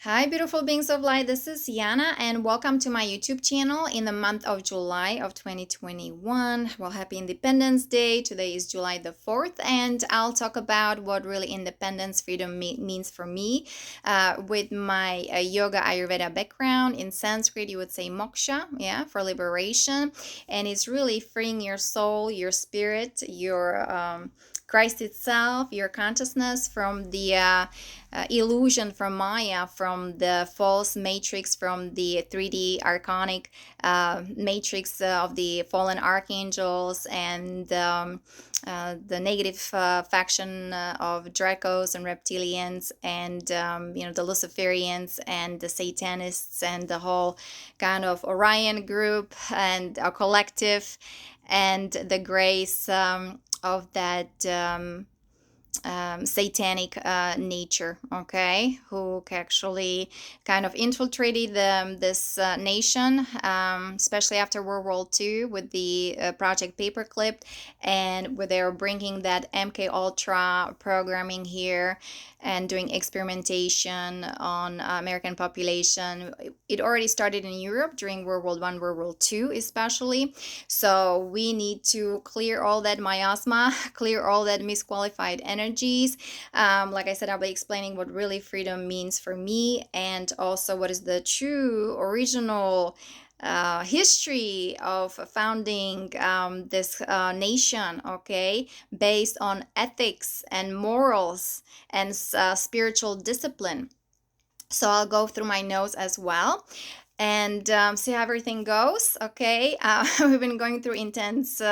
Hi, beautiful beings of light. This is Yana, and welcome to my YouTube channel in the month of July of 2021. Well, happy Independence Day. Today is July the 4th, and I'll talk about what really independence freedom means for me with my yoga Ayurveda background. In Sanskrit, you would say moksha, yeah, for liberation. And it's really freeing your soul, your spirit, your Christ itself, your consciousness from the illusion, from Maya, from the false matrix, from the 3D archonic matrix of the fallen archangels and the negative faction of Dracos and reptilians and the Luciferians and the Satanists and the whole kind of Orion group and a collective and the grace of that satanic nature, okay, who actually kind of infiltrated this nation, especially after World War II with the Project Paperclip, and where they were bringing that MK Ultra programming here and doing experimentation on American population. It already started in Europe during World War I, World War II especially. So we need to clear all that miasma, clear all that misqualified energies. Like I said, I'll be explaining what really freedom means for me and also what is the true original history of founding this nation, okay, based on ethics and morals and spiritual discipline. So I'll go through my notes as well and see how everything goes. Okay, we've been going through intense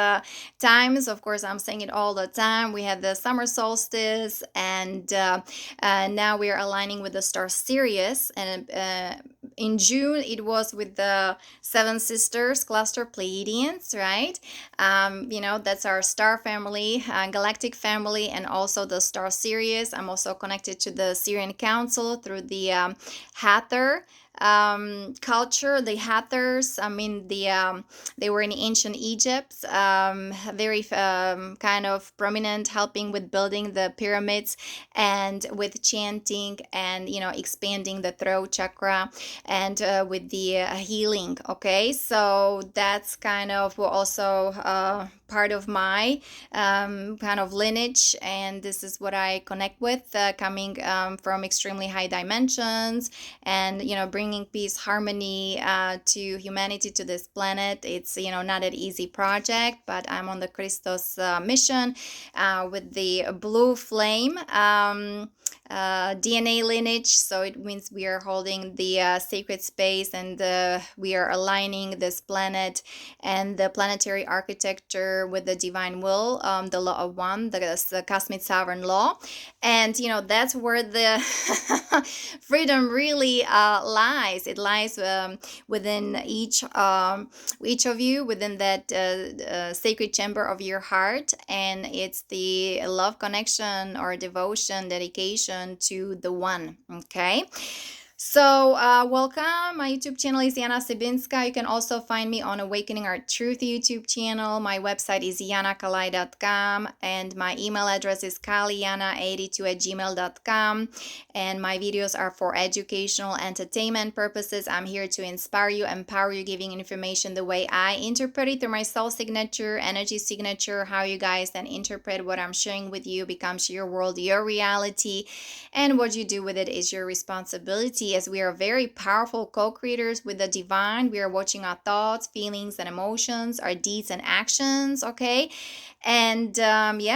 times. Of course, I'm saying it all the time. We had the summer solstice, and now we are aligning with the star Sirius. And in June, it was with the Seven Sisters cluster Pleiadians, right? That's our star family, galactic family, and also the star Sirius. I'm also connected to the Syrian Council through the Hathor culture. The Hathors, they were in ancient Egypt, very kind of prominent, helping with building the pyramids and with chanting and expanding the throat chakra and with the healing. Okay, so that's kind of also part of my kind of lineage, and this is what I connect with, coming from extremely high dimensions, and bringing peace, harmony to humanity, to this planet. It's not an easy project, but I'm on the Christos mission with the blue flame DNA lineage. So it means we are holding the sacred space, and we are aligning this planet and the planetary architecture with the divine will, the law of one, the cosmic sovereign law. And that's where the freedom really lies. It lies within each of you, within that sacred chamber of your heart, and it's the love connection or devotion, dedication to the one. Okay, so welcome. My YouTube channel is Yana Sibinska. You can also find me on Awakening Our Truth YouTube channel. My website is yanakalai.com, and my email address is kaliyana82@gmail.com, and my videos are for educational entertainment purposes. I'm here to inspire you, empower you, giving information the way I interpret it through my soul signature, energy signature. How you guys then interpret what I'm sharing with you becomes your world, your reality, and what you do with it is your responsibility, as we are very powerful co-creators with the divine. We are watching our thoughts, feelings, and emotions, our deeds and actions, okay? And we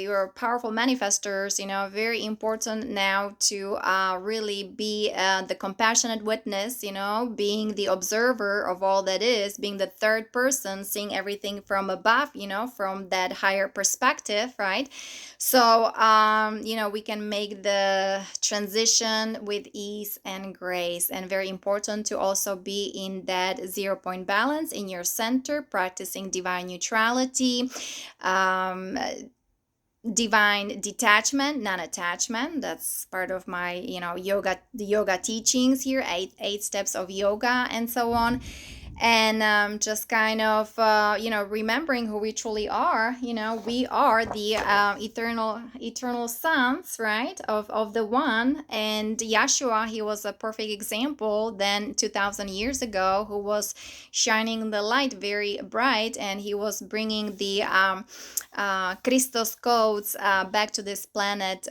are powerful manifestors. Very important now to really be the compassionate witness, being the observer of all that is, being the third person, seeing everything from above, from that higher perspective, right? So we can make the transition with ease and grace. And very important to also be in that 0 point balance in your center, practicing divine neutrality, divine detachment, non-attachment. That's part of my the yoga teachings here, eight steps of yoga and so on. and just kind of remembering who we truly are. We are the eternal sons, right, of the one. And Yeshua, he was a perfect example then 2000 years ago, who was shining the light very bright, and he was bringing the Christos codes back to this planet,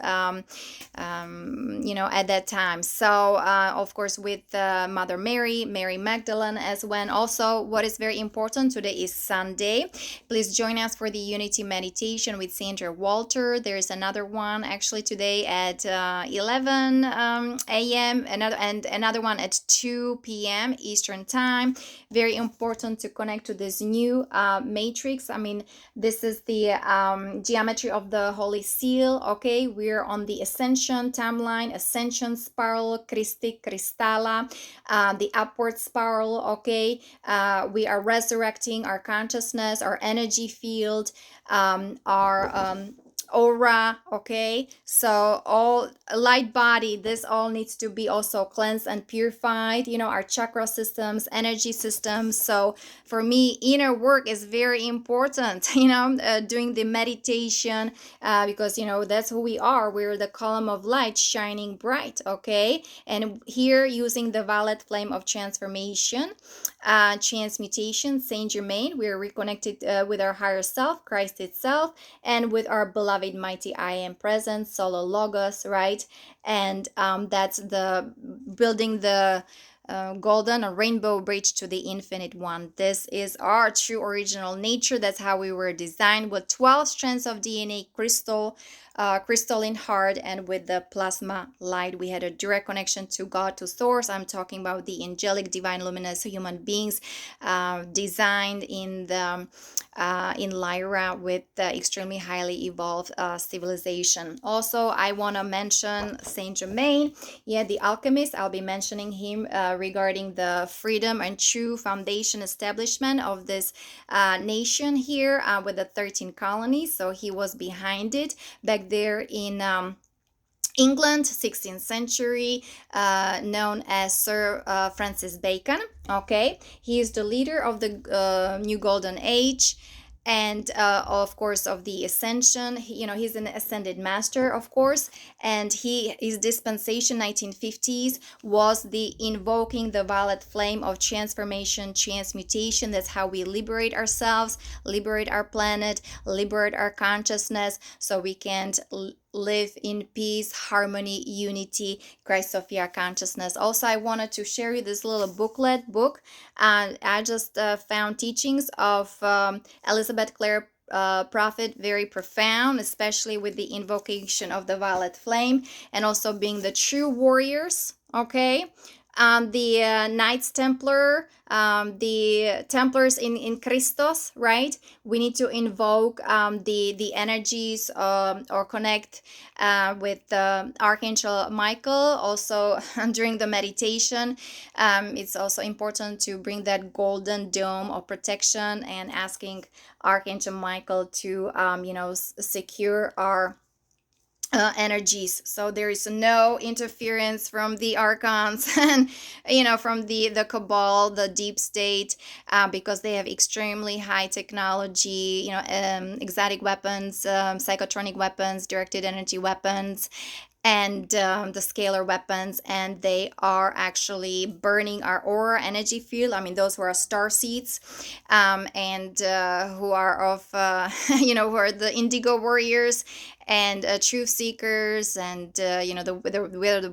at that time. So, of course, with Mother Mary, Mary Magdalene as well. Also, what is very important, today is Sunday. Please join us for the Unity Meditation with Sandra Walter. There's another one actually today at 11 a.m. and another one at 2 p.m. Eastern Time. Very important to connect to this new matrix. I mean, this is the geometry of the Holy Seal. Okay, we're on the Ascension timeline, Ascension spiral, Christic, Crystalla, the upward spiral. Okay, we are resurrecting our consciousness, our energy field, our aura. Okay, so all light body, this all needs to be also cleansed and purified, our chakra systems, energy systems. So for me, inner work is very important, doing the meditation, because that's who we are. We're the column of light shining bright. Okay, and here using the violet flame of transformation, transmutation, Saint Germain, we're reconnected with our higher self, Christ itself, and with our beloved mighty I am present, solo logos, right? And that's the building the golden or rainbow bridge to the infinite one. This is our true original nature. That's how we were designed, with 12 strands of DNA, crystalline heart, and with the plasma light. We had a direct connection to God, to source. I'm talking about the angelic, divine, luminous human beings designed in the in Lyra, with extremely highly evolved civilization. Also, I want to mention Saint Germain, the alchemist. I'll be mentioning him regarding the freedom and true foundation establishment of this nation here, with the 13 colonies. So he was behind it back there in England, 16th century, known as Sir Francis Bacon. Okay, he is the leader of the New Golden Age, and of course of the Ascension. He's an ascended master, of course, and his dispensation, 1950s, was the invoking the violet flame of transformation, transmutation. That's how we liberate ourselves, liberate our planet, liberate our consciousness, so we can live in peace, harmony, unity, Christ Sophia consciousness. Also, I wanted to share you this little book. I just found teachings of Elizabeth Clare Prophet, very profound, especially with the invocation of the violet flame, and also being the true warriors. Okay, the Knights Templar, the Templars in Christos, right? We need to invoke the energies, or connect with Archangel Michael. Also, during the meditation, it's also important to bring that golden dome of protection and asking Archangel Michael to secure our energies, so there is no interference from the archons and from the cabal, the deep state, because they have extremely high technology, exotic weapons, psychotronic weapons, directed energy weapons, and the scalar weapons, and they are actually burning our aura energy field. I mean, those who are star seeds, and who are of who are the indigo warriors, and truth seekers, and the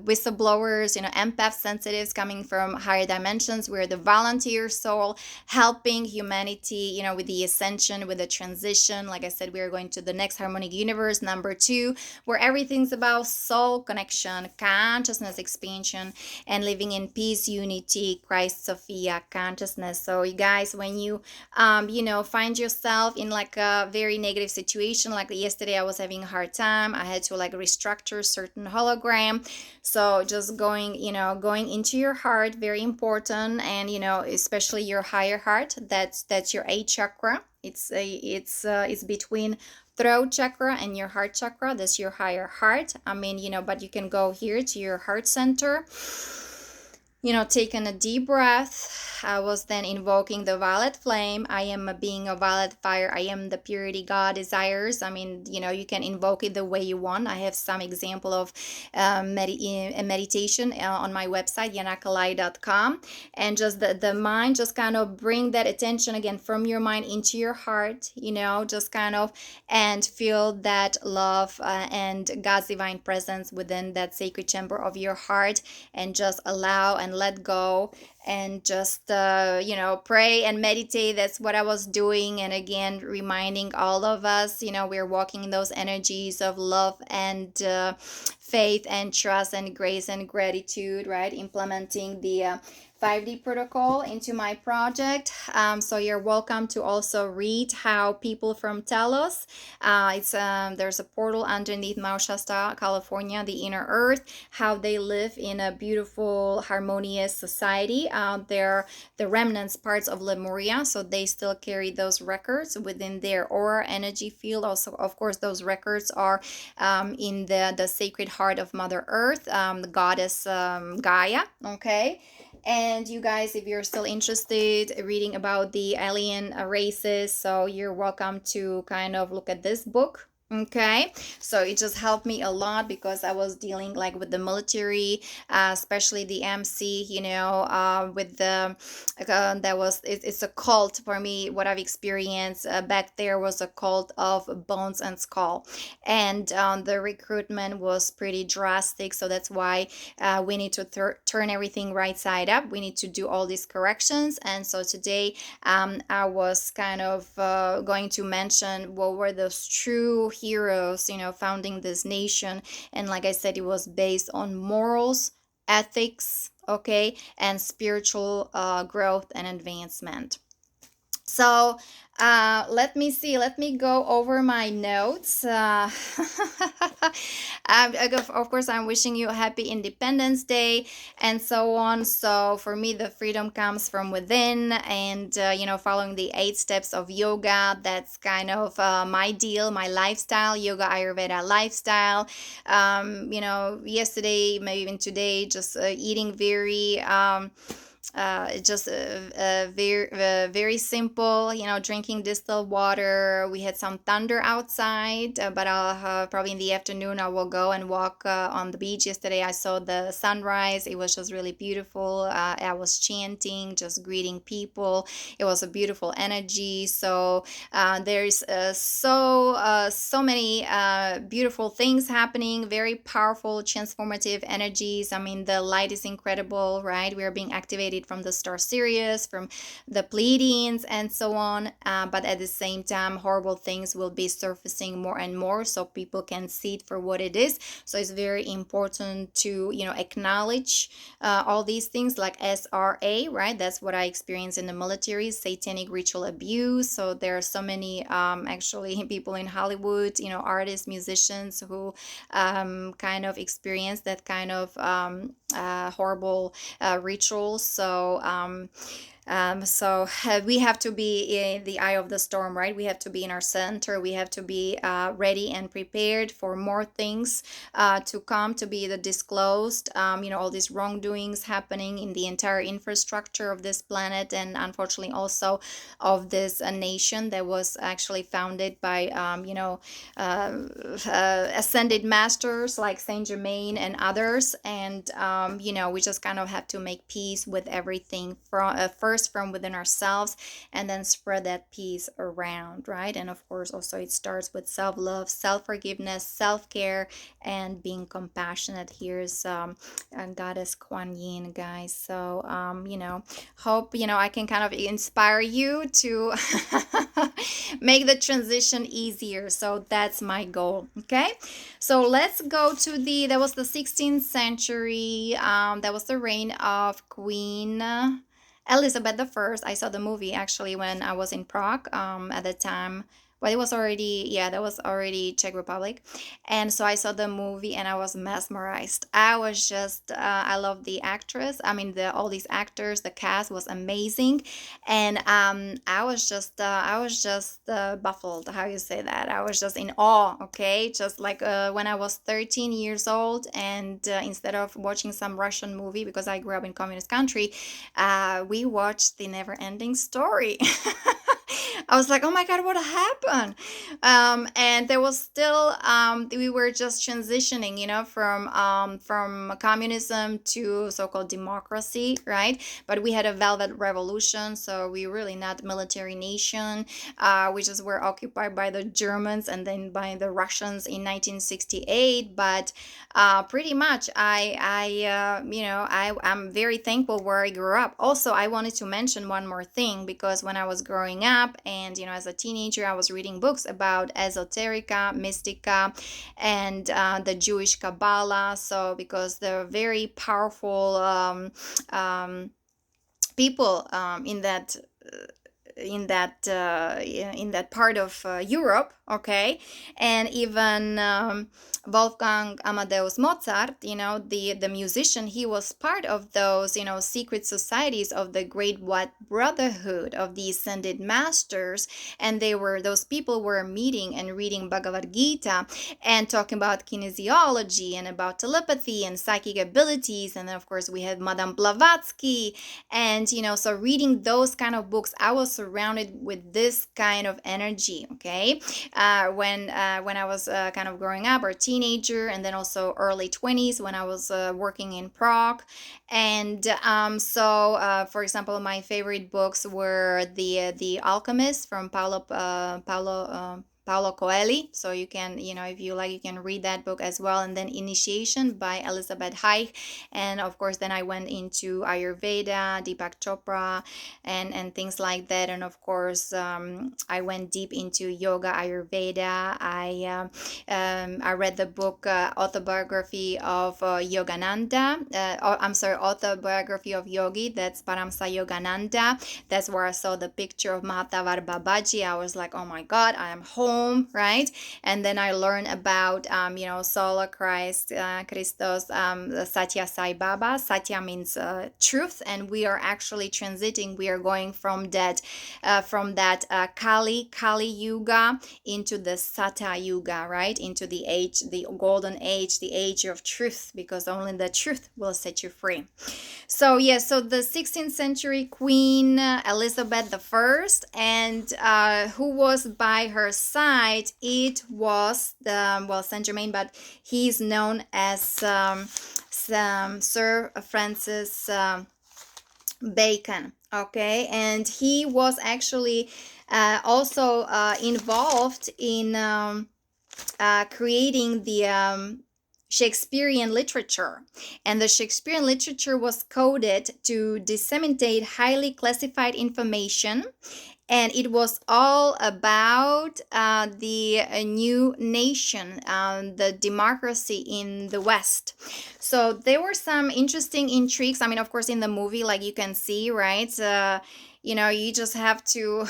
whistleblowers, empath sensitives coming from higher dimensions. We're the volunteer soul, helping humanity, with the ascension, with the transition. Like I said, we are going to the next harmonic universe, number 2, where everything's about soul connection, consciousness expansion, and living in peace, unity, Christ Sophia consciousness. So you guys, when you find yourself in like a very negative situation, like yesterday I was having a hard time, I had to like restructure certain hologram. So just going into your heart, very important, and especially your higher heart. That's your 8th chakra. It's between throat chakra and your heart chakra. That's your higher heart. I mean, but you can go here to your heart center. taking a deep breath. I was then invoking the violet flame. I am a being of violet fire. I am the purity God desires. I mean, you can invoke it the way you want. I have some example of meditation on my website, yanakalai.com. And just the mind, just kind of bring that attention again from your mind into your heart, just kind of, and feel that love and God's divine presence within that sacred chamber of your heart, and just allow and let go, and just pray and meditate. That's what I was doing. And again, reminding all of us, we're walking in those energies of love and faith and trust and grace and gratitude, right? Implementing the 5D protocol into my project. So you're welcome to also read how people from Telos, it's there's a portal underneath Mount Shasta, California, the inner earth, how they live in a beautiful, harmonious society. They're the remnants parts of Lemuria, so they still carry those records within their aura energy field. Also, of course, those records are in the sacred heart of Mother Earth, the goddess Gaia. Okay. And you guys, if you're still interested reading about the alien races, so you're welcome to kind of look at this book. Okay, so it just helped me a lot because I was dealing like with the military, especially the MC, with the it's a cult for me. What I've experienced back there was a cult of bones and skull, and the recruitment was pretty drastic. So that's why we need to turn everything right side up. We need to do all these corrections. And so today I was kind of going to mention what were those true heroes, founding this nation. And like I said, it was based on morals, ethics, okay, and spiritual growth and advancement. So let me see. Let me go over my notes. Of course, I'm wishing you a happy Independence Day and so on. So for me, the freedom comes from within, and following the 8 steps of yoga. That's kind of my deal, my lifestyle, yoga Ayurveda lifestyle. Yesterday, maybe even today, just eating very. Just very simple, drinking distilled water. We had some thunder outside, but I'll probably in the afternoon I will go and walk on the beach. Yesterday I saw the sunrise. It was just really beautiful. I was chanting, just greeting people. It was a beautiful energy. So there's so many beautiful things happening, very powerful transformative energies. I mean, the light is incredible, right? We are being activated from the star Sirius, from the Pleiadians, and so on. But at the same time, horrible things will be surfacing more and more, so people can see it for what it is. So it's very important to acknowledge all these things, like SRA, right? That's what I experienced in the military, satanic ritual abuse. So there are so many actually people in Hollywood, artists, musicians who kind of experience that kind of horrible rituals. So we have to be in the eye of the storm, right? We have to be in our center. We have to be ready and prepared for more things to come, to be the disclosed. All these wrongdoings happening in the entire infrastructure of this planet, and unfortunately also of this nation that was actually founded by ascended masters like Saint Germain and others. And we just kind of have to make peace with everything from first from within ourselves, and then spread that peace around, right? And of course also it starts with self-love, self-forgiveness, self-care, and being compassionate. Here's Goddess Kuan Yin, guys. So hope I can kind of inspire you to make the transition easier. So that's my goal. Okay, so let's go to that was the 16th century. That was the reign of Queen Elizabeth I. I saw the movie actually when I was in Prague at the time but it was already, yeah, that was already Czech Republic. And so I saw the movie and I was mesmerized. I was just I love the actress, I mean the all these actors, the cast was amazing. And I was just baffled, how you say that, I was just in awe. Okay, just like when I was 13 years old, and instead of watching some Russian movie, because I grew up in communist country, we watched the never ending story. I was like, oh my God, what happened? And there was still, we were just transitioning, from communism to so-called democracy, right? But we had a velvet revolution, so we really not military nation. We just were occupied by the Germans and then by the Russians in 1968. But pretty much, I'm very thankful where I grew up. Also, I wanted to mention one more thing, because when I was growing up and as a teenager, I was reading books about esoterica, mystica, and the Jewish Kabbalah. So because they're very powerful people in that part of Europe, okay, and even Wolfgang Amadeus Mozart, the musician, he was part of those secret societies of the Great White Brotherhood of the Ascended Masters, and those people were meeting and reading Bhagavad Gita and talking about kinesiology and about telepathy and psychic abilities, and then of course we had Madame Blavatsky, and so reading those kind of books, I was surrounded with this kind of energy. Okay, when I was kind of growing up or teenager, and then also early 20s when I was working in Prague. And for example, my favorite books were the Alchemist from Paulo Coelho. So you can, if you like, you can read that book as well. And then Initiation by Elizabeth Haig. And of course, then I went into Ayurveda, Deepak Chopra, and things like that. And of course, I went deep into yoga, Ayurveda. I read the book Autobiography of Yogananda. I'm sorry, Autobiography of Yogi. That's Paramsa Yogananda. That's where I saw the picture of Mahatavar Babaji. I was like, oh my God, I am home, right? And then I learned about, Sola Christ, Christos, Satya Sai Baba. Satya means truth, and we are actually transiting. We are going from that Kali Yuga into the Sata Yuga, right? Into the age, the golden age, the age of truth, because only the truth will set you free. So so the 16th century Queen Elizabeth I, and who was by her side, it was Saint Germain, but he's known as Sir Francis Bacon. Okay, and he was actually also involved in creating the Shakespearean literature. And the Shakespearean literature was coded to disseminate highly classified information. And it was all about the new nation, the democracy in the West. So there were some interesting intrigues. I mean, of course, in the movie, like you can see, right? You just have to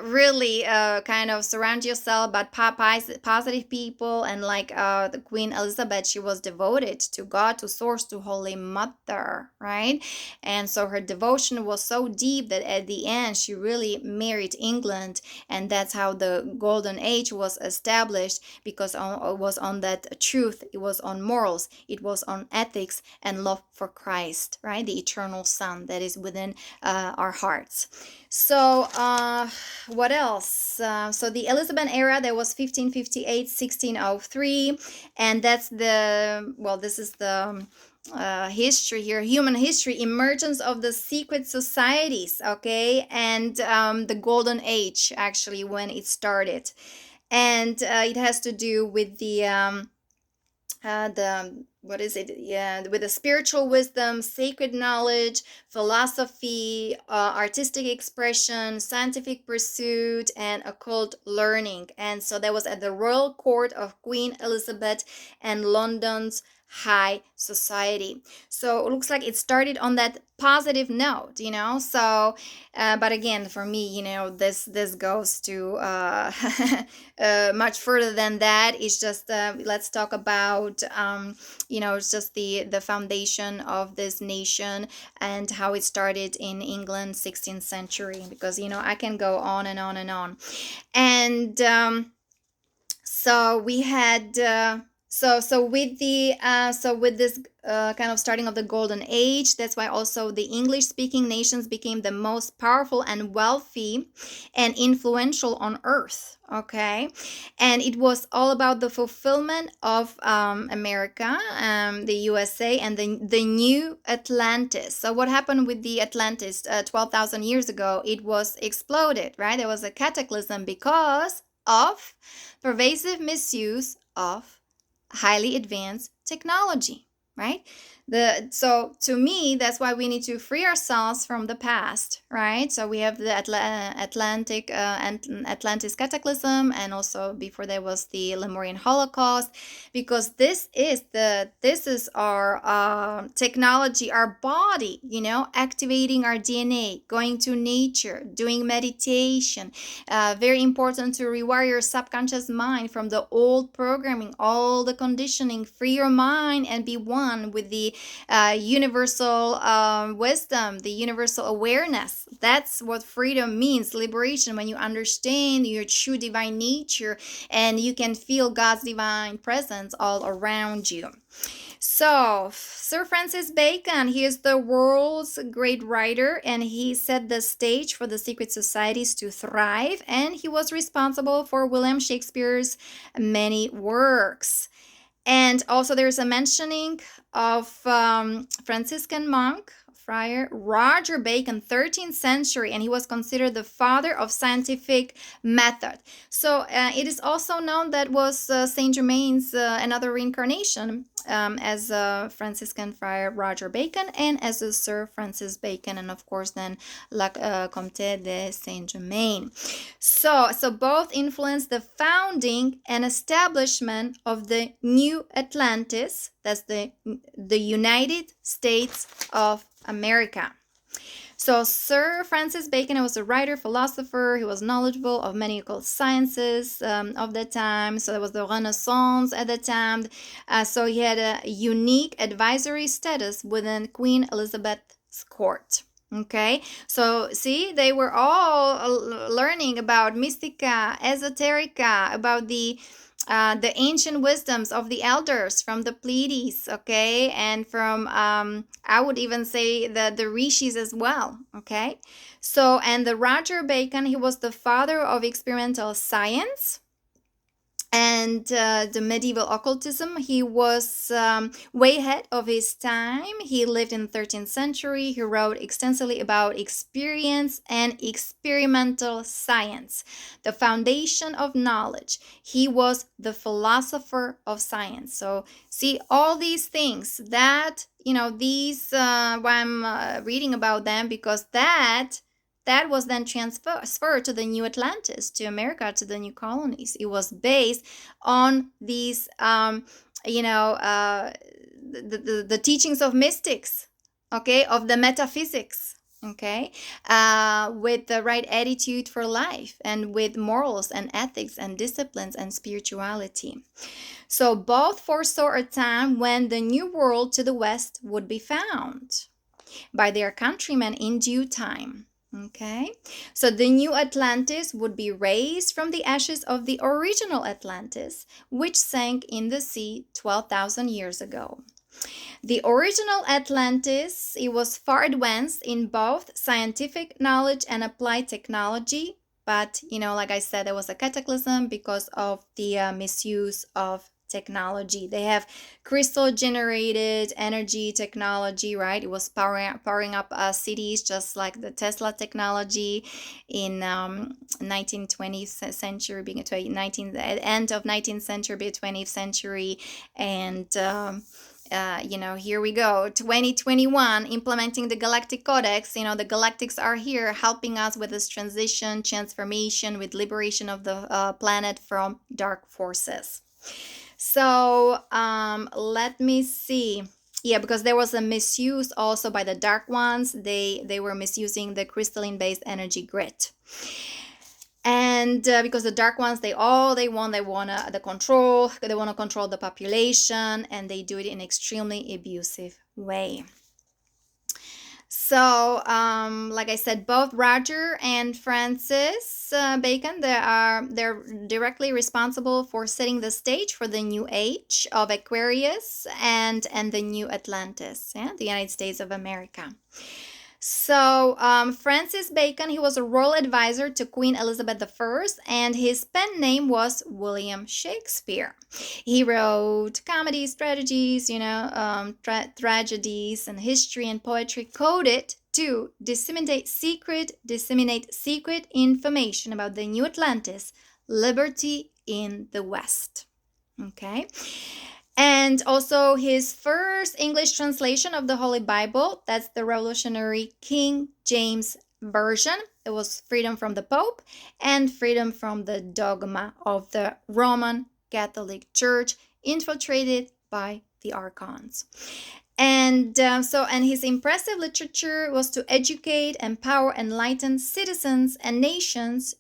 really kind of surround yourself by positive people. And like the Queen Elizabeth, she was devoted to God, to Source, to Holy Mother, right? And so her devotion was so deep that at the end she really married England, and that's how the golden age was established, because it was on that truth, it was on morals, it was on ethics and love for Christ, right? The eternal Son that is within our hearts. So what else? So the Elizabethan era, that was 1558 1603, and that's this is the history here, human history, emergence of the secret societies, okay, and the golden age, actually, when it started. And it has to do with the what is it, yeah, with the spiritual wisdom, sacred knowledge, philosophy, artistic expression, scientific pursuit, and occult learning. And so that was at the royal court of Queen Elizabeth and London's high society. So it looks like it started on that positive note, so but again, for me, this goes to much further than that. It's just let's talk about it's just the foundation of this nation and how it started in England, 16th century, because I can go on and on and on. And so we had so with this kind of starting of the golden age, that's why also the English speaking nations became the most powerful and wealthy and influential on earth. Okay, and it was all about the fulfillment of America, the USA, and the new Atlantis. So what happened with the Atlantis 12,000 years ago? It was exploded, right? There was a cataclysm because of pervasive misuse of highly advanced technology, right? So to me, that's why we need to free ourselves from the past, right? So we have the Atlantic and Atlantis cataclysm, and also before there was the Lemurian Holocaust, because this is our technology, our body, activating our DNA, going to nature, doing meditation. Very important to rewire your subconscious mind from the old programming, all the conditioning. Free your mind and be one with the universal wisdom, the universal awareness. That's what freedom means, liberation, when you understand your true divine nature and you can feel God's divine presence all around you. So, Sir Francis Bacon, he is the world's great writer, and he set the stage for the secret societies to thrive, and he was responsible for William Shakespeare's many works. And also there's a mentioning of Franciscan monk, friar Roger Bacon, 13th century, and he was considered the father of scientific method. So it is also known that was Saint Germain's another reincarnation as Franciscan friar Roger Bacon and as a Sir Francis Bacon, and of course then Comte de Saint Germain. So both influenced the founding and establishment of the new Atlantis. That's the United States of America. So Sir Francis Bacon was a writer, philosopher. He was knowledgeable of many occult sciences of the time. So there was the Renaissance at the time. So he had a unique advisory status within Queen Elizabeth's court. Okay, so see, they were all learning about mystica, esoterica, about the ancient wisdoms of the elders from the Pleiades, okay, and from I would even say the rishis as well, okay. So, and the Roger Bacon, he was the father of experimental science and the medieval occultism. He was way ahead of his time. He lived in the 13th century. He wrote extensively about experience and experimental science, the foundation of knowledge. He was the philosopher of science. So see, all these things that, these, why I'm reading about them, because that was then transferred to the new Atlantis, to America, to the new colonies. It was based on these, the teachings of mystics, okay, of the metaphysics, okay, with the right attitude for life and with morals and ethics and disciplines and spirituality. So both foresaw a time when the new world to the west would be found by their countrymen in due time. Okay, so the new Atlantis would be raised from the ashes of the original Atlantis, which sank in the sea 12,000 years ago. The original Atlantis, it was far advanced in both scientific knowledge and applied technology, but like I said, there was a cataclysm because of the misuse of technology. They have crystal generated energy technology, right? It was powering up cities, just like the Tesla technology in 19th century, being end of 19th century, be 20th century, and here we go, 2021, implementing the Galactic Codex. The Galactics are here helping us with this transformation, with liberation of the planet from dark forces. So let me see. Yeah, because there was a misuse also by the dark ones. They were misusing the crystalline based energy grid. And because the dark ones, they want the control. They want to control the population, and they do it in extremely abusive way. So, like I said, both Roger and Francis Bacon, they're directly responsible for setting the stage for the new age of Aquarius and the new Atlantis, yeah, the United States of America. So, Francis Bacon, he was a royal advisor to Queen Elizabeth I, and his pen name was William Shakespeare. He wrote comedies, tragedies, tragedies, and history and poetry coded to disseminate secret information about the new Atlantis, liberty in the West. Okay. And also his first English translation of the Holy Bible, that's the revolutionary King James Version. It was freedom from the Pope and freedom from the dogma of the Roman Catholic Church, infiltrated by the archons. And and his impressive literature was to educate, empower, enlighten citizens and nations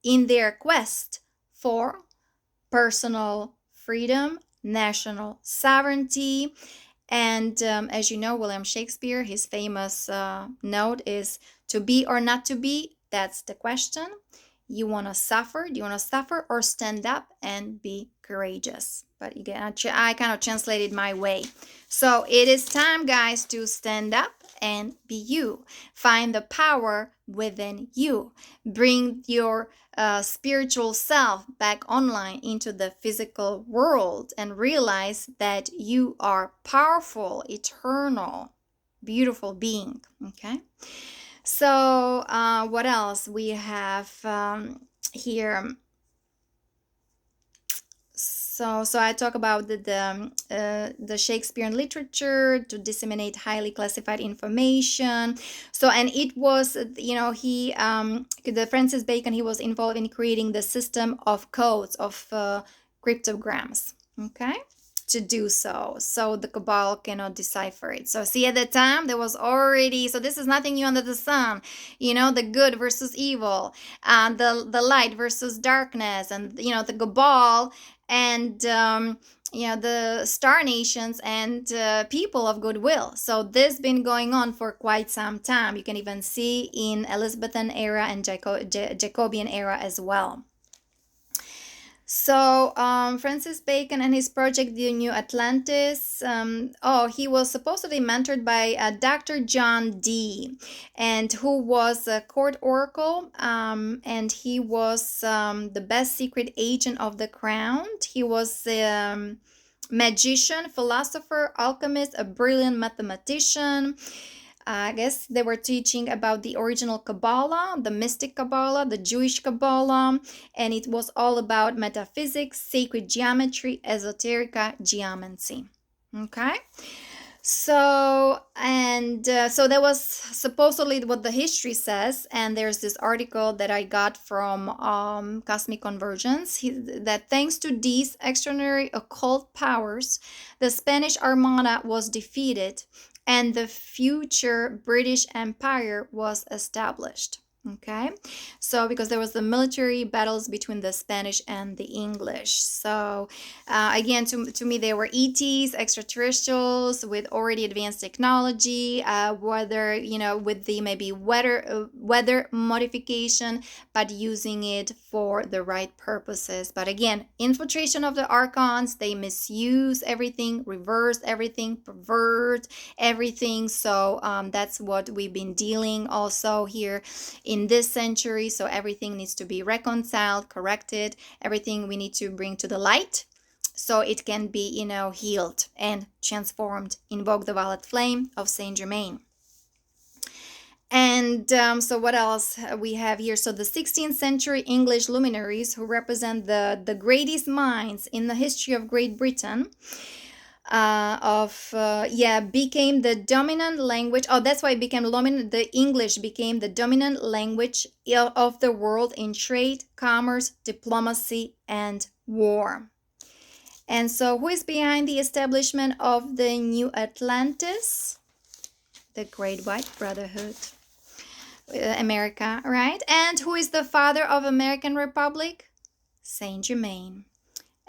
in their quest for personal freedom, national sovereignty. And as you know, William Shakespeare, his famous note is, to be or not to be, that's the question. You want to suffer? Do you want to suffer or stand up and be courageous? But again, I kind of translated my way. So it is time, guys, to stand up and be you. Find the power within you. Bring your spiritual self back online into the physical world and realize that you are powerful, eternal, beautiful being. Okay. So what else we have here? So I talk about the Shakespearean literature to disseminate highly classified information. So, and it was, the Francis Bacon, he was involved in creating the system of codes of cryptograms. Okay. To do so the cabal cannot decipher it. So see, at the time there was already, so this is nothing new under the sun, the good versus evil, the light versus darkness, and the cabal, and the star nations, and people of goodwill. So this been going on for quite some time. You can even see in Elizabethan era and Jacobean era as well. So Francis Bacon and his project, The New Atlantis, he was supposedly mentored by Dr. John Dee, and who was a court oracle, and he was the best secret agent of the crown. He was a magician, philosopher, alchemist, a brilliant mathematician. I guess they were teaching about the original Kabbalah, the mystic Kabbalah, the Jewish Kabbalah, and it was all about metaphysics, sacred geometry, esoterica, geomancy. Okay. So, and so that was supposedly what the history says. And there's this article that I got from Cosmic Convergence, that thanks to these extraordinary occult powers, the Spanish Armada was defeated and the future British Empire was established. Okay, so because there was the military battles between the Spanish and the English. So again, to me, they were ETs, extraterrestrials with already advanced technology, whether with the maybe weather modification, but using it for the right purposes. But again, infiltration of the archons, they misuse everything, reverse everything, pervert everything. So that's what we've been dealing also here in this century. So everything needs to be reconciled, corrected, everything we need to bring to the light so it can be healed and transformed. Invoke the violet flame of Saint Germain. And so what else we have here? So the 16th century English luminaries, who represent the greatest minds in the history of Great Britain, became the dominant language. Oh, that's why it became the English became the dominant language of the world in trade, commerce, diplomacy, and war. And so, who is behind the establishment of the new Atlantis? The Great White Brotherhood. America, right? And who is the father of American Republic? Saint Germain.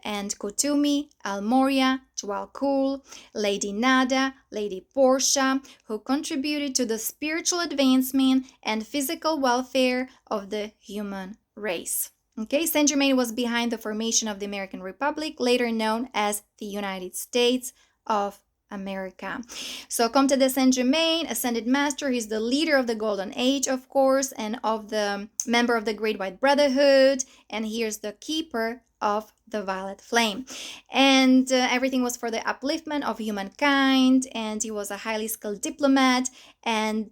And Kutumi, Almoria, Joalcool, Lady Nada, Lady Portia, who contributed to the spiritual advancement and physical welfare of the human race. Okay, Saint Germain was behind the formation of the American Republic, later known as the United States of America. So Comte de Saint Germain, Ascended Master, he's the leader of the Golden Age, of course, and of the member of the Great White Brotherhood, and here's the keeper of the violet flame. And everything was for the upliftment of humankind, and he was a highly skilled diplomat, and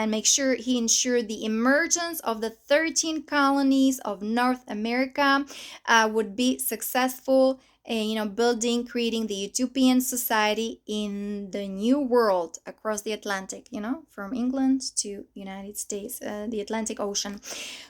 make sure he ensured the emergence of the 13 colonies of North America would be successful, building, creating the utopian society in the new world across the Atlantic, from England to United States, the Atlantic Ocean.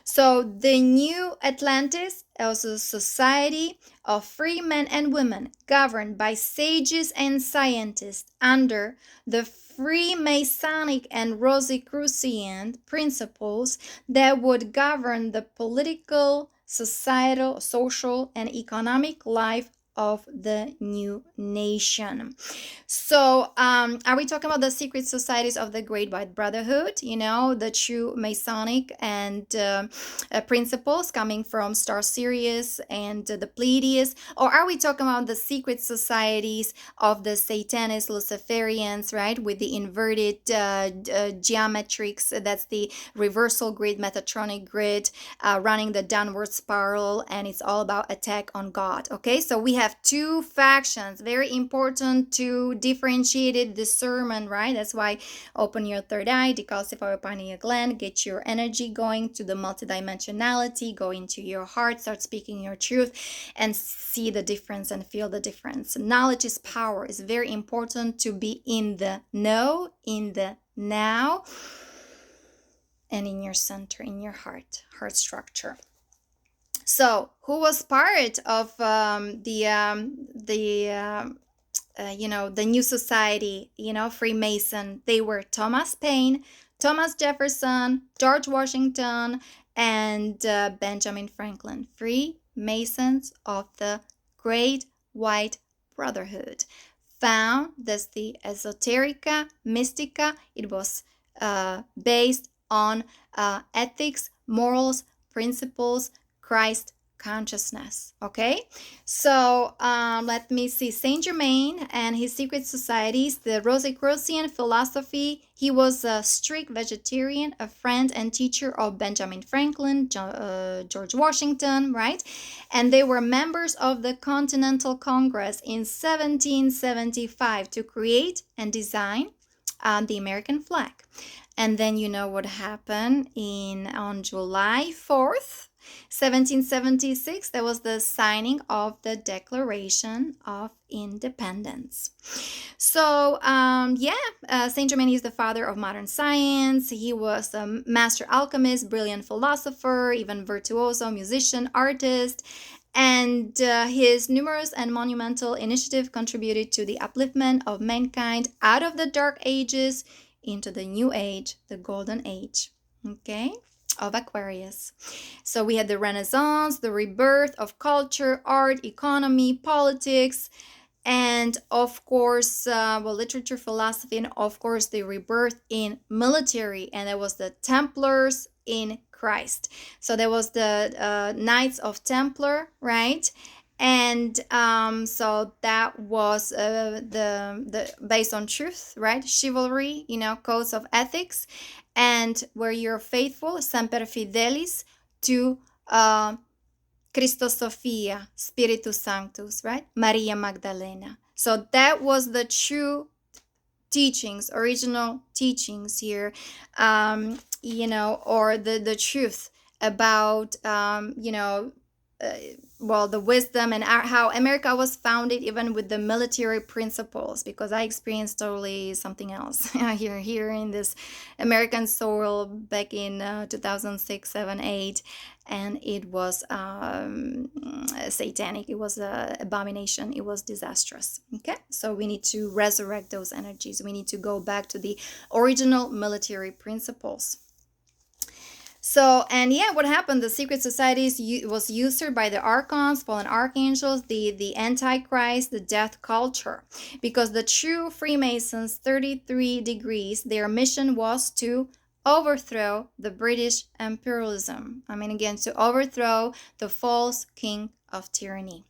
So the new Atlantis was a society of free men and women governed by sages and scientists under the Freemasonic and Rosicrucian principles that would govern the political, societal, social, and economic life of the new nation. So, are we talking about the secret societies of the Great White Brotherhood? The true Masonic and principles coming from Star Sirius and the Pleiades, or are we talking about the secret societies of the Satanists, Luciferians, right, with the inverted geometrics? That's the reversal grid, Metatronic grid, running the downward spiral, and it's all about attack on God. Okay, so we have two factions, very important to differentiate it, discernment, right? That's why open your third eye, decalcify your pineal gland, get your energy going to the multidimensionality, go into your heart, start speaking your truth, and see the difference and feel the difference. Knowledge is power. It's very important to be in the know, in the now, and in your center, in your heart structure. So, who was part of the new society, Freemason? They were Thomas Paine, Thomas Jefferson, George Washington, and Benjamin Franklin, Freemasons of the Great White Brotherhood. Found as the Esoterica Mystica. It was based on ethics, morals, principles, Christ consciousness. Okay, so let me see. Saint Germain and his secret societies, the Rosicrucian philosophy. He was a strict vegetarian, a friend and teacher of Benjamin Franklin, George Washington, right? And they were members of the Continental Congress in 1775 to create and design the American flag. And then what happened on July 4th, 1776, there was the signing of the Declaration of Independence. So, Saint Germain is the father of modern science. He was a master alchemist, brilliant philosopher, even virtuoso, musician, artist. And his numerous and monumental initiatives contributed to the upliftment of mankind out of the Dark Ages into the New Age, the Golden Age. Okay? Of Aquarius. So we had the Renaissance, the rebirth of culture, art, economy, politics, and of course, literature, philosophy, and of course, the rebirth in military. And it was the Templars in Christ. So there was the Knights of Templar, right? And so that was the based on truth, right? Chivalry, codes of ethics, and where you're faithful, semper fidelis, to Christosophia, Spiritus Sanctus, right? Maria Magdalena. So that was the true teachings, original teachings here, or the truth about, uh, well, the wisdom and how America was founded, even with the military principles, because I experienced totally something else here in this American soil back in 2006, 7, 8, and it was satanic. It was a abomination. It was disastrous. Okay, so we need to resurrect those energies. We need to go back to the original military principles. So, and yeah, what happened? The secret societies was usurped by the archons, fallen archangels, the antichrist, the death culture, because the true Freemasons, 33 degrees, their mission was to overthrow the British imperialism. I mean, again, to overthrow the false king of tyranny.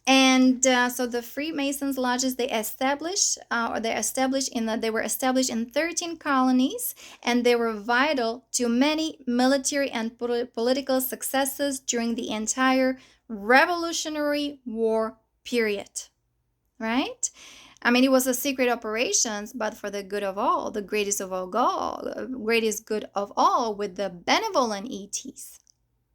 And so the Freemasons lodges they were established in 13 colonies, and they were vital to many military and political successes during the entire Revolutionary War period. Right? I mean, it was a secret operations, but for the good of all, the greatest good of all, with the benevolent ETs.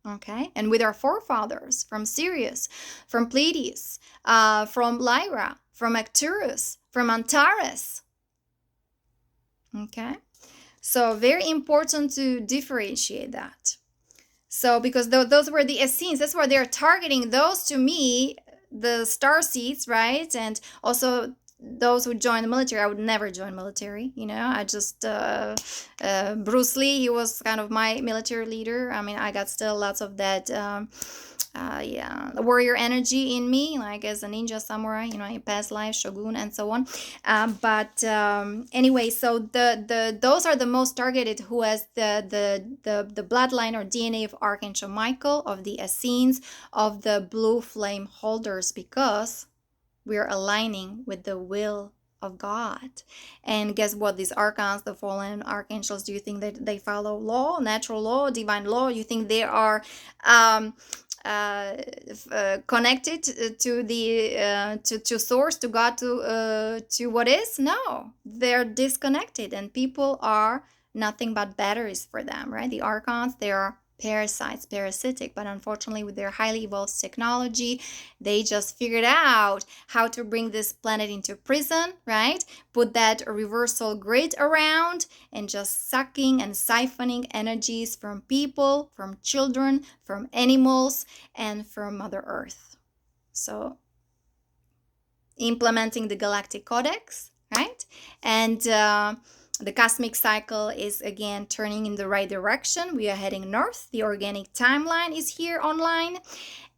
Okay, and with our forefathers from Sirius, from Pleiades, from Lyra, from Arcturus, from Antares. Okay, so very important to differentiate that. So because those were the Essenes, that's why they're targeting those, to me, the star seeds, right? And also those who join the military. I would never join military, I just Bruce Lee, he was kind of my military leader. I mean, I got still lots of that the warrior energy in me, like as a ninja, samurai, in past life, shogun, and so on. But anyway, so the those are the most targeted, who has the bloodline or DNA of Archangel Michael, of the Essenes, of the blue flame holders, because we're aligning with the will of God. And guess what? These archons, the fallen archangels, do you think that they follow law, natural law, divine law? You think they are connected to the to source, to God, to what is? No, they're disconnected, and people are nothing but batteries for them, right? The archons, they are parasitic, but unfortunately, with their highly evolved technology, they just figured out how to bring this planet into prison, right? Put that reversal grid around, and just sucking and siphoning energies from people, from children, from animals, and from Mother Earth. So implementing the Galactic Codex, right? And the cosmic cycle is again turning in the right direction. We are heading north. The organic timeline is here online,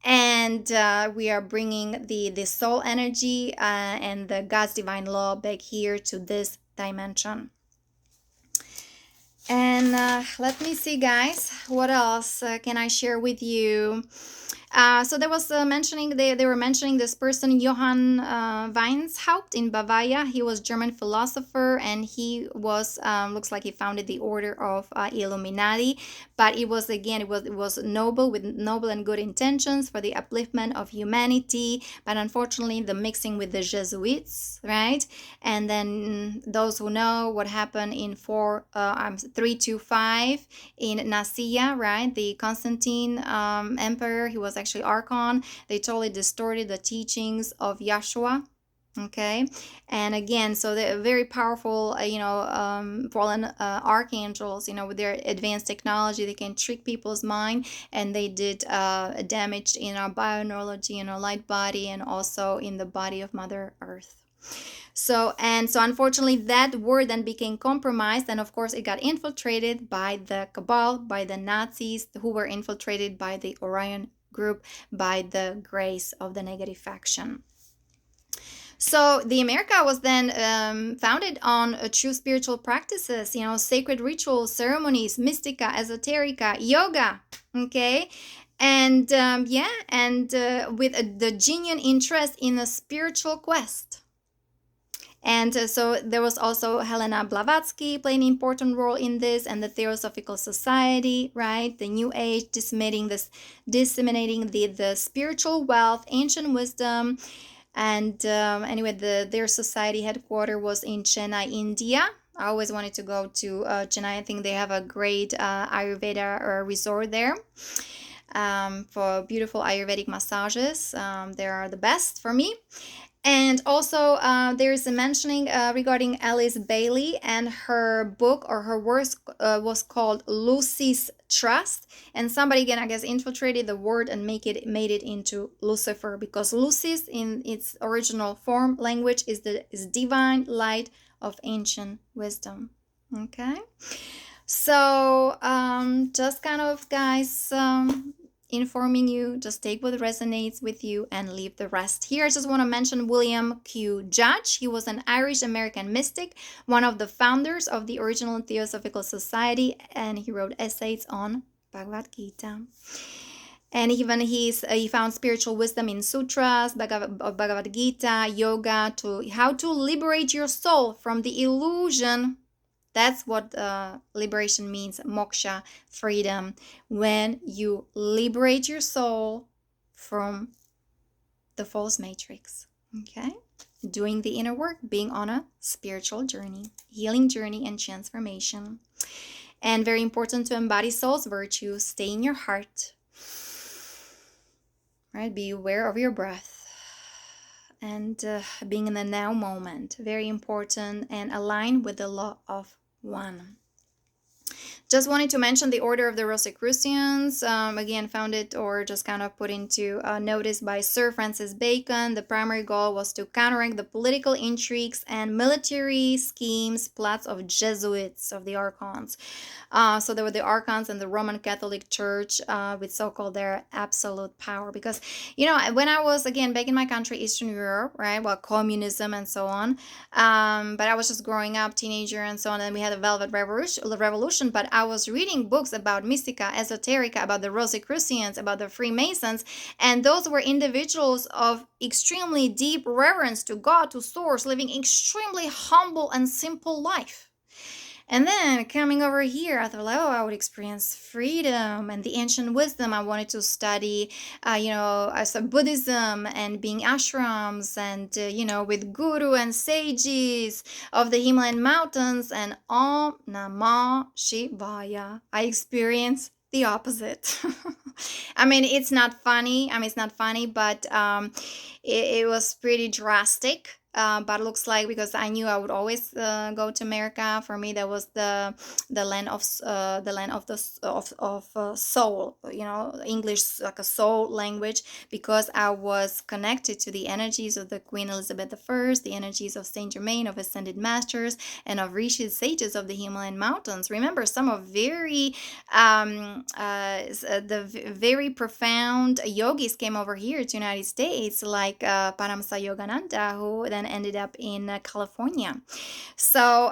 and we are bringing the soul energy and the God's divine law back here to this dimension. And let me see, guys, what else can I share with you? So there was mentioning, they were mentioning this person, Johann Weishaupt in Bavaria. He was German philosopher, and he was looks like he founded the order of Illuminati. But it was, again, it was noble, with noble and good intentions for the upliftment of humanity. But unfortunately, the mixing with the Jesuits, right? And then those who know what happened in 325 in Nicaea, right? The Constantine emperor, he was actually archon. They totally distorted the teachings of Yahshua. Okay, and again, so they're very powerful, fallen archangels, with their advanced technology. They can trick people's mind, and they did damage in our bioneurology, in our light body, and also in the body of Mother Earth. So unfortunately, that word then became compromised, and of course it got infiltrated by the Cabal, by the Nazis, who were infiltrated by the Orion group, by the grace of the negative faction. So the America was then founded on true spiritual practices, sacred rituals, ceremonies, mystica, esoterica, yoga, okay? And with the genuine interest in a spiritual quest. And so there was also Helena Blavatsky playing an important role in this, and the Theosophical Society, right? The New Age, disseminating the spiritual wealth, ancient wisdom. And anyway, their society headquarters was in Chennai, India. I always wanted to go to Chennai. I think they have a great Ayurveda resort there. for beautiful Ayurvedic massages. They are the best for me. And also, there's a mentioning regarding Alice Bailey, and her book or her work was called Lucy's Trust. And somebody again, I guess, infiltrated the word and made it into Lucifer, because Lucy's in its original form language is divine light of ancient wisdom. Okay. So, just kind of, guys, informing you, just take what resonates with you and leave the rest. Here, I just want to mention William Q. Judge. He was an Irish American mystic, one of the founders of the original Theosophical Society, and he wrote essays on Bhagavad Gita. And even he found spiritual wisdom in sutras, Bhagavad Gita, yoga, to how to liberate your soul from the illusion. That's what liberation means, moksha, freedom. When you liberate your soul from the false matrix, okay? Doing the inner work, being on a spiritual journey, healing journey, and transformation. And very important to embody soul's virtue, stay in your heart, right? Be aware of your breath and being in the now moment. Very important, and align with the law of one. Just wanted to mention the Order of the Rosicrucians, again founded or just kind of put into notice by Sir Francis Bacon. The primary goal was to counteract the political intrigues and military schemes, plots of Jesuits, of the Archons. So there were the Archons and the Roman Catholic Church with so-called their absolute power. Because, when I was, again, back in my country, Eastern Europe, right, well, communism and so on, but I was just growing up, teenager and so on, and we had a Velvet Revolution, but I was reading books about Mystica, Esoterica, about the Rosicrucians, about the Freemasons, and those were individuals of extremely deep reverence to God, to Source, living extremely humble and simple life. And then coming over here, I thought, I would experience freedom and the ancient wisdom. I wanted to study, as a Buddhism and being ashrams and, with guru and sages of the Himalayan mountains, and Om Namah Shivaya. I experienced the opposite. It's not funny. But it was pretty drastic. But it looks like, because I knew I would always go to America. For me, that was the land of soul. English like a soul language, because I was connected to the energies of the Queen Elizabeth I, the energies of Saint Germain, of ascended masters, and of rishis, sages of the Himalayan mountains. Remember, some of very very profound yogis came over here to United States, like Paramsa Yogananda, who then ended up in California. So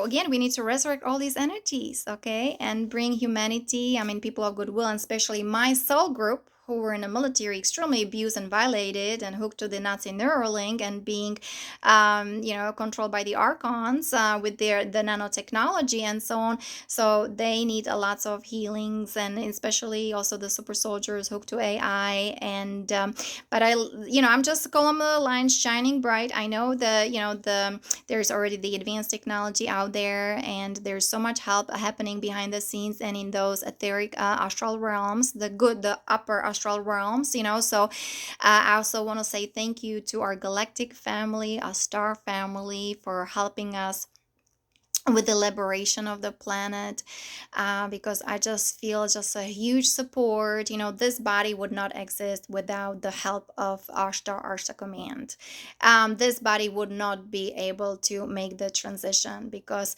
again, we need to resurrect all these energies, okay, and bring humanity. People of goodwill, and especially my soul group, who were in the military, extremely abused and violated, and hooked to the Nazi Neuralink, and being, controlled by the Archons with the nanotechnology and so on. So they need a lots of healings, and especially also the super soldiers hooked to AI. And but I'm just column of the line, shining bright. I know there's already the advanced technology out there, and there's so much help happening behind the scenes and in those etheric astral realms, the upper astral realms. So I also want to say thank you to our galactic family, our star family, for helping us with the liberation of the planet, because I just feel just a huge support. This body would not exist without the help of Ashta Command. This body would not be able to make the transition, because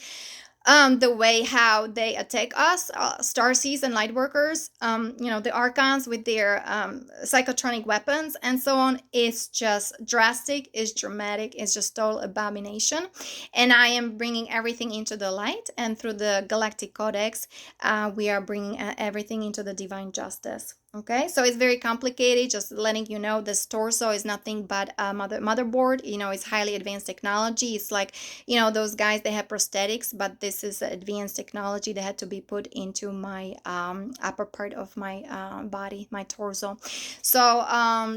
the way how they attack us, starseeds and light workers, the Archons with their psychotronic weapons and so on, is just drastic, is dramatic, is just total abomination. And I am bringing everything into the light, and through the Galactic Codex, we are bringing everything into the divine justice. Okay, so it's very complicated. Just letting you know, this torso is nothing but a motherboard. It's highly advanced technology. It's like, those guys, they have prosthetics, but this is advanced technology that had to be put into my upper part of my body, my torso. So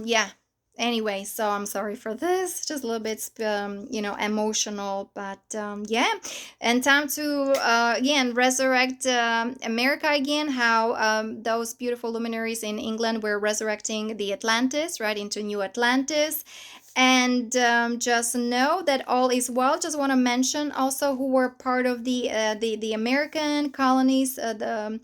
yeah, Anyway, so I'm sorry for this, just a little bit emotional, but yeah. And time to again resurrect America again, how those beautiful luminaries in England were resurrecting the Atlantis, right, into new Atlantis. And just know that all is well. Just want to mention also who were part of the American colonies, um,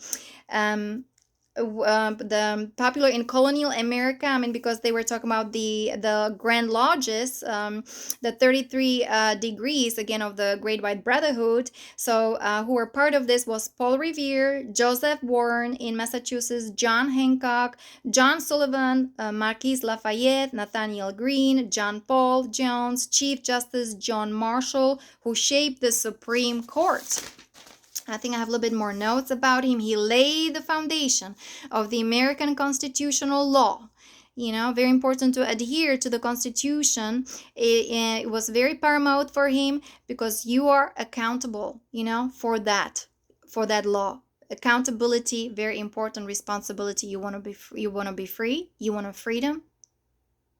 the popular in colonial America. I mean, because they were talking about the Grand Lodges, the 33 degrees again of the Great White Brotherhood. So, who were part of this was Paul Revere, Joseph Warren in Massachusetts, John Hancock, John Sullivan, Marquis Lafayette, Nathaniel Greene, John Paul Jones, Chief Justice John Marshall, who shaped the Supreme Court. I think I have a little bit more notes about him. He laid the foundation of the American constitutional law. You know, very important to adhere to the Constitution. It was very paramount for him because you are accountable, you know, for that law. Accountability, very important responsibility. You want to be free. You want a freedom.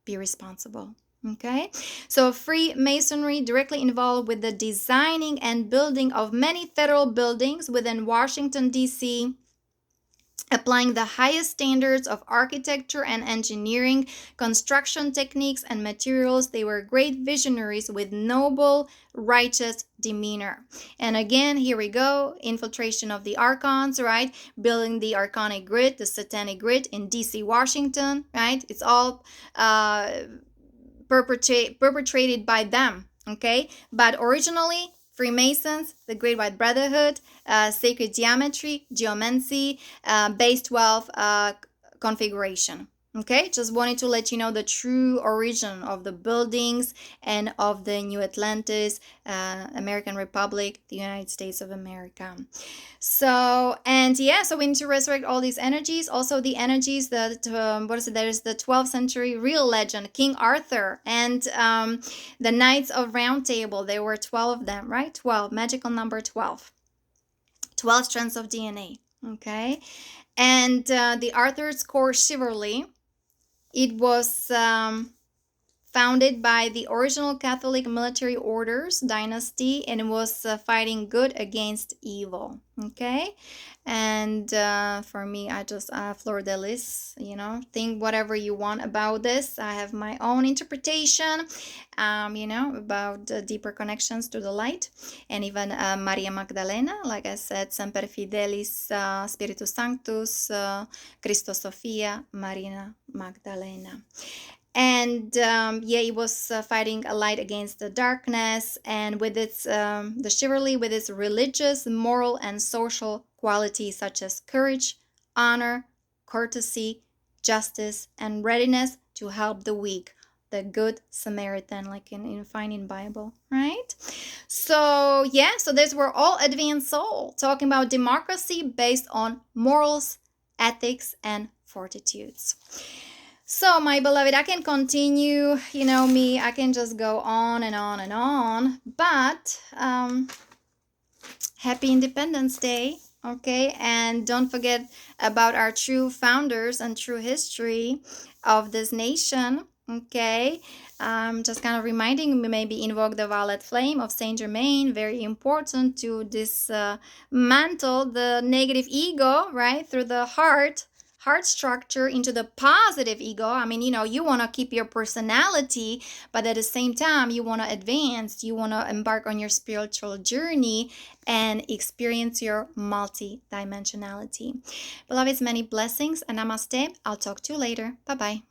Be responsible. Okay, so Freemasonry directly involved with the designing and building of many federal buildings within Washington, D.C., applying the highest standards of architecture and engineering, construction techniques, and materials. They were great visionaries with noble, righteous demeanor. And again, here we go, infiltration of the archons, right? Building the archonic grid, the satanic grid in D.C., Washington, right? It's all perpetrated by them, okay? But originally, Freemasons, the Great White Brotherhood, sacred geometry, geomancy, base 12 configuration. Okay, just wanted to let you know the true origin of the buildings and of the New Atlantis, American Republic, the United States of America. So, and yeah, so we need to resurrect all these energies. Also, the energies that, there's the 12th century real legend, King Arthur, and the Knights of Round Table. There were 12 of them, right? 12, magical number 12. 12 strands of DNA, okay? And the Arthur's Court Chivalry, it was founded by the original Catholic military orders dynasty, and it was fighting good against evil. Okay, and for me, I just fleur de lis. You know, think whatever you want about this. I have my own interpretation. You know, about deeper connections to the light, and even Maria Magdalena, like I said, Semper Fidelis, Spiritus Sanctus, Christo Sophia, Maria Magdalena. And yeah, it was fighting a light against the darkness, and with its the chivalry with its religious, moral, and social qualities such as courage, honor, courtesy, justice, and readiness to help the weak, the good Samaritan, like in finding Bible, right? So yeah, so these were all advanced soul talking about democracy based on morals, ethics, and fortitudes. So, my beloved, I can continue, you know me, I can just go on and on and on, but happy Independence Day, okay? And don't forget about our true founders and true history of this nation, okay? Just kind of reminding me, maybe invoke the violet flame of Saint Germain, very important to dismantle the negative ego, right, through the heart structure into the positive ego. I mean, you know, you want to keep your personality, but at the same time, you want to advance, you want to embark on your spiritual journey and experience your multi-dimensionality. Beloveds, many blessings and namaste. I'll talk to you later. Bye-bye.